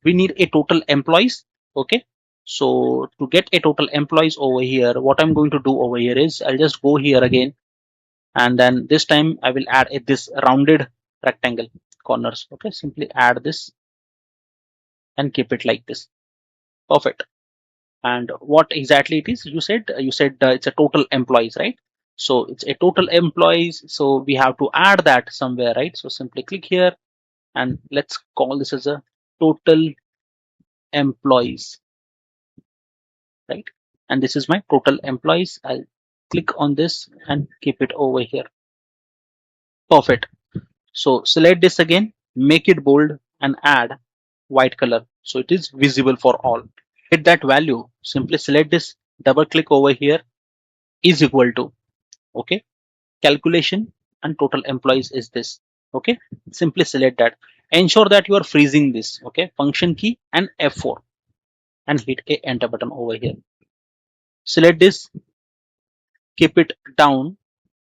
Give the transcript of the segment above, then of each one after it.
we need a total employees. Okay, so to get a total employees over here, what I'm going to do over here is I'll just go here again, and then this time I will add this rounded rectangle corners. Okay, simply add this and keep it like this. Perfect. And what exactly it is, you said it's a total employees, right? So it's a total employees, so we have to add that somewhere, right? So simply click here and let's call this as a total employees, right? And this is my total employees. I'll click on this and keep it over here. Perfect. So select this again, make it bold and add white color so it is visible for all. Hit that value, simply select this, double click over here, is equal to, okay, calculation and total employees is this. Okay, simply select that, ensure that you are freezing this. Okay, function key and F4 and hit a enter button over here. Select this, keep it down,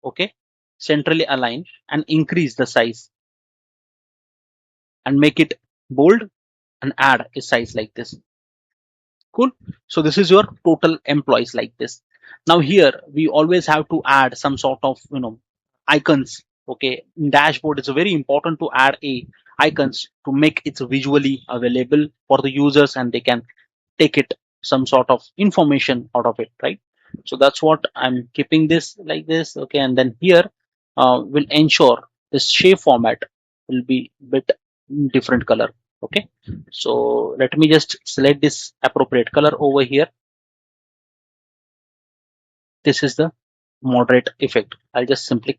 okay, centrally align and increase the size and make it bold and add a size like this. Cool. So this is your total employees like this. Now here we always have to add some sort of icons. Okay, in dashboard it's very important to add a icons to make it visually available for the users and they can take it some sort of information out of it, right? So that's what I'm keeping this like this. Okay, and then here will ensure this shape format will be bit different color. Okay, so let me just select this appropriate color over here. This is the moderate effect. I'll just simply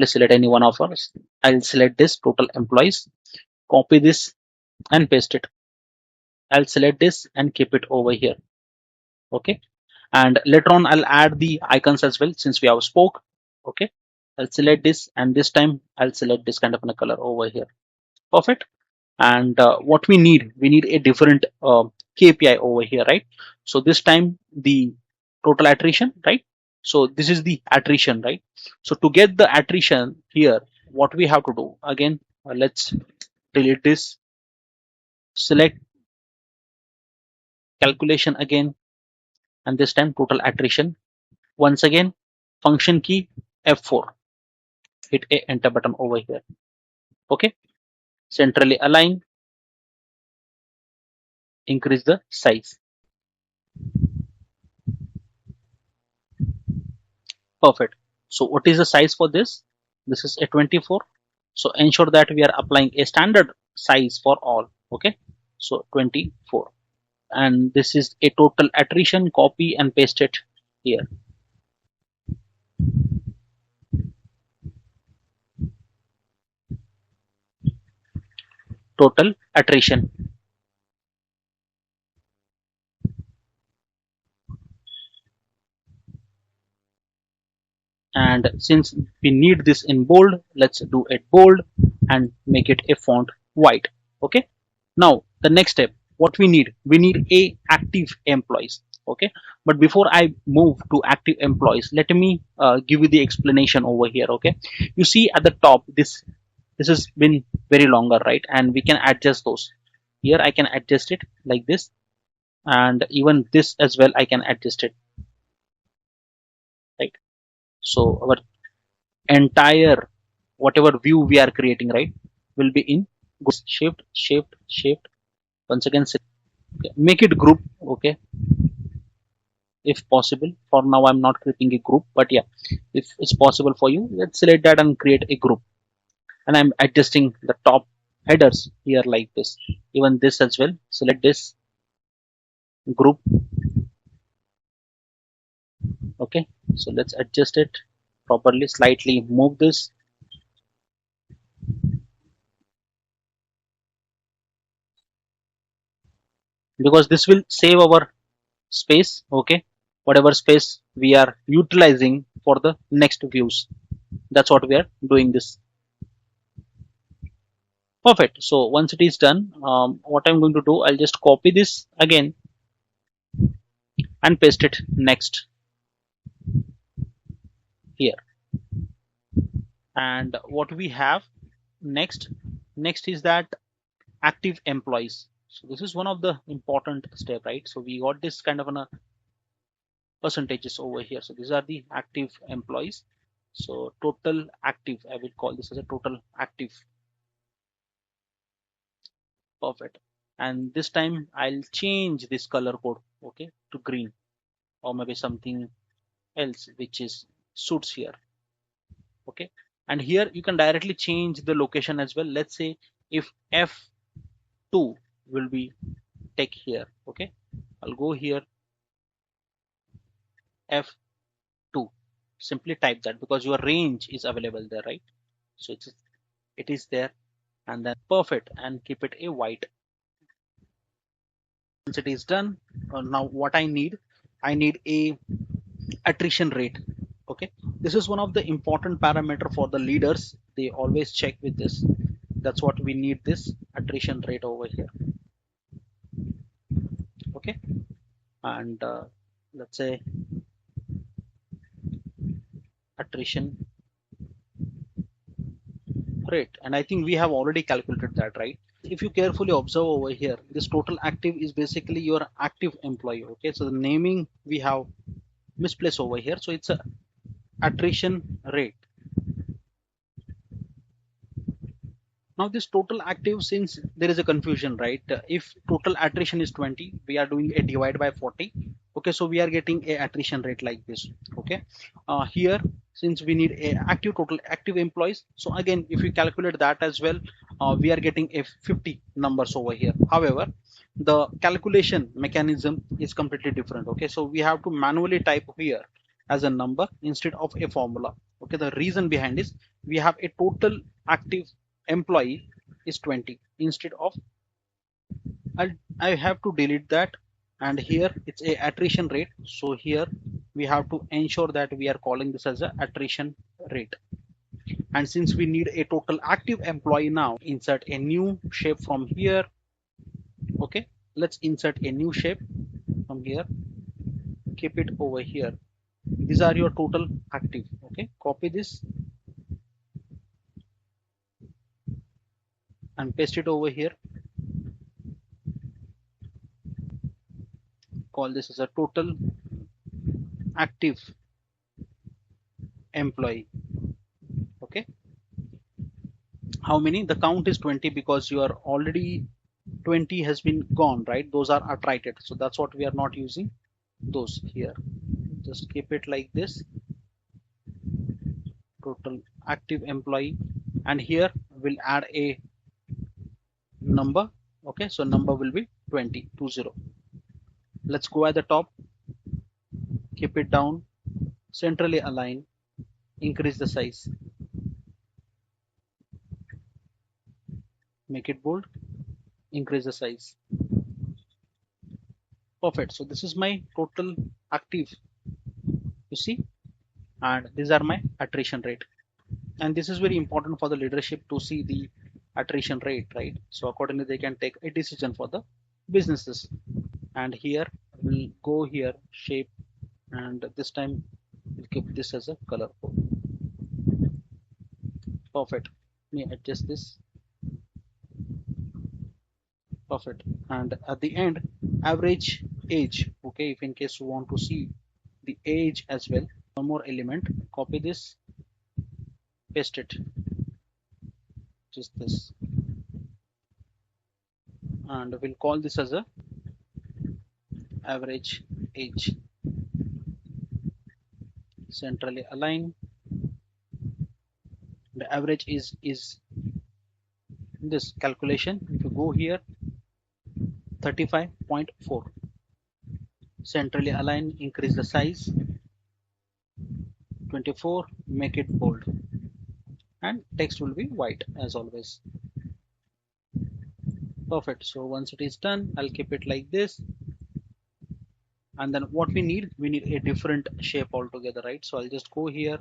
select any one of us. I'll select this total employees, copy this and paste it. I'll select this and keep it over here. Okay, and later on I'll add the icons as well since we have spoke. Okay, I'll select this and this time I'll select this kind of a color over here. Perfect. And what we need a different KPI over here, right? So this time the total attrition, right? So this is the attrition, right? So to get the attrition here, what we have to do again, let's delete this, select calculation again, and this time total attrition. Once again, function key F4, hit a enter button over here. Okay, centrally align, increase the size. Perfect. So what is the size for this? This is a 24. So ensure that we are applying a standard size for all. Okay, so 24. And this is a total attrition, copy and paste it here. Total attrition. And since we need this in bold, let's do it bold and make it a font white. Okay, now the next step, what we need a active employees. Okay, but before I move to active employees, let me give you the explanation over here. Okay, you see at the top, this has been very longer, right? And we can adjust those. Here I can adjust it like this, and even this as well I can adjust it, right? So our entire whatever view we are creating, right, will be in shift once again, make it group. Okay, if possible, for now I'm not creating a group, but yeah, if it's possible for you, let's select that and create a group. And I'm adjusting the top headers here like this, even this as well. Select this group. Okay, so let's adjust it properly, slightly move this. Because this will save our space. Okay, whatever space we are utilizing for the next views, that's what we are doing this. Perfect. So once it is done, what I'm going to do, I'll just copy this again and paste it next here. And what we have next, Next is that active employees. So this is one of the important step, right? So we got this kind of an percentages over here. So these are the active employees. So total active, I will call this as a total active. Perfect. And this time I'll change this color code, okay, to green, or maybe something else which is suits here. Okay, and here you can directly change the location as well. Let's say if F2 will be take here. Okay, I'll go here F2, simply type that because your range is available there, right? So it is there, and then perfect, and keep it a white. Once it is done, now what I need a attrition rate. Okay, this is one of the important parameter for the leaders. They always check with this. That's what we need, this attrition rate over here. Okay, and let's say attrition rate, and I think we have already calculated that, right? If you carefully observe over here, this total active is basically your active employee. Okay, so the naming we have misplaced over here, so it's a attrition rate. Now this total active, since there is a confusion, right? If total attrition is 20, we are doing a divide by 40. Okay, so we are getting a attrition rate like this. Okay, here since we need a active total active employees, so again if we calculate that as well, we are getting a 50 numbers over here. However, the calculation mechanism is completely different. Okay, so we have to manually type here as a number instead of a formula. Okay, the reason behind is we have a total active employee is 20 instead of I have to delete that, and here it's a attrition rate. So here we have to ensure that we are calling this as a attrition rate. And since we need a total active employee, now insert a new shape from here. Okay, let's insert a new shape from here, keep it over here. These are your total active. Okay, copy this and paste it over here. Call this as a total active employee. Okay, how many? The count is 20 because you are already 20 has been gone, right? Those are attrited, so that's what we are not using those here. Just keep it like this, total active employee, and here we'll add a number. Okay, so number will be 20. Let's go at the top, keep it down, centrally align, increase the size, make it bold, increase the size. Perfect. So this is my total active, you see, and these are my attrition rate. And this is very important for the leadership to see the attrition rate, right? So accordingly they can take a decision for the businesses. And here we'll go here shape, and this time we'll keep this as a color code. Perfect. Let me adjust this. Perfect. And at the end, average age. Okay, if in case you want to see the age as well, one more element, copy this, paste it, just this, and we'll call this as a average age. Centrally align. The average is this calculation. If you go here, 35.4. Centrally align, increase the size, 24, make it bold, and text will be white as always. Perfect. So once it is done, I'll keep it like this. And then what we need a different shape altogether, right? So I'll just go here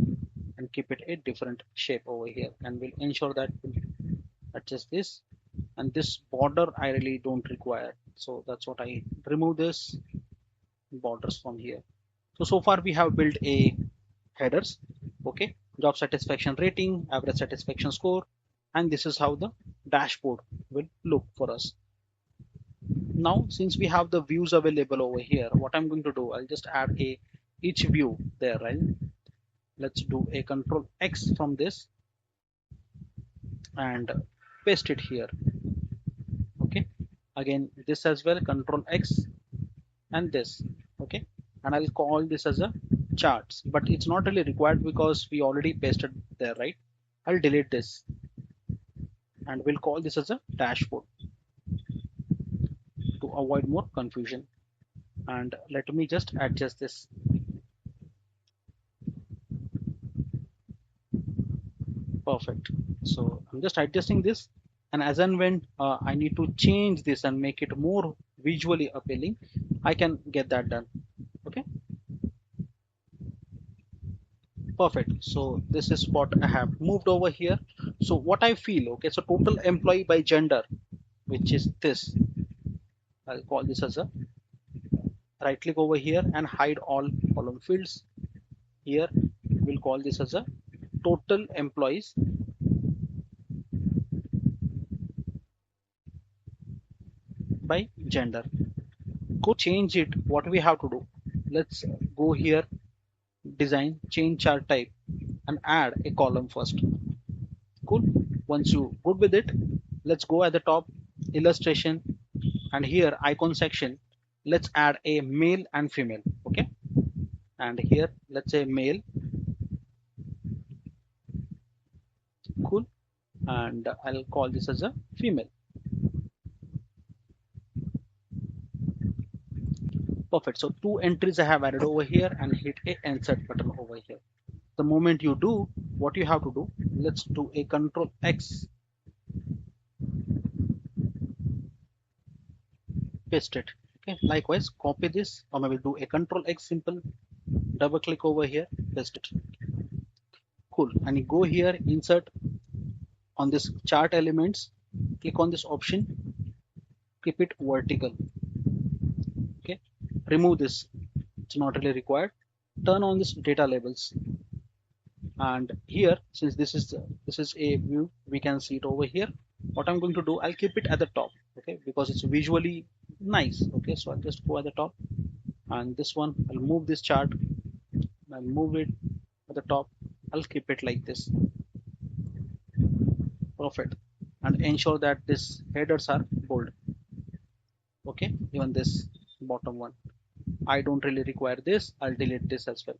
and keep it a different shape over here, and we'll ensure that we'll adjust this. And this border I really don't require, so that's what I remove this borders from here. So far we have built a headers. Okay, job satisfaction rating, average satisfaction score, and this is how the dashboard will look for us. Now since we have the views available over here, what I'm going to do, I'll just add a each view there, right? Let's do a control X from this and paste it here. Okay, again this as well, control X and this. Okay, and I'll call this as a charts, but it's not really required because we already pasted there, right? I'll delete this and we'll call this as a dashboard to avoid more confusion. And let me just adjust this. Perfect. So I'm just adjusting this, and as and when I need to change this and make it more visually appealing, I can get that done. Okay, perfect. So this is what I have moved over here. So what I feel, okay, so total employee by gender, which is this, I'll call this as a right click over here and hide all column fields. Here we'll call this as a total employees by gender. Go change it. What we have to do, let's go here, design, change chart type and add a column first. Cool. Once you good with it, let's go at the top, illustration, and here icon section, let's add a male and female. Okay, and here let's say male. Cool, and I'll call this as a female. Perfect. So two entries I have added over here and hit a insert button over here. The moment you do, what you have to do, let's do a control X, paste it. Okay, likewise copy this, or maybe do a control X, simple, double click over here, paste it. Cool, and you go here, insert on this chart elements, click on this option, keep it vertical. Okay, remove this, it's not really required. Turn on this data labels, and here since this is a view, we can see it over here. What I'm going to do, I'll keep it at the top, okay, because it's visually nice. Okay, so I'll just go at the top, and this one I'll move this chart, I'll move it at the top, I'll keep it like this. Perfect, and ensure that this headers are bold. Okay, even this bottom one, I don't really require this, I'll delete this as well.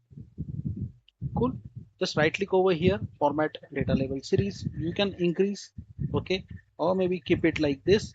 Cool, just right click over here, format data label series, you can increase, okay, or maybe keep it like this.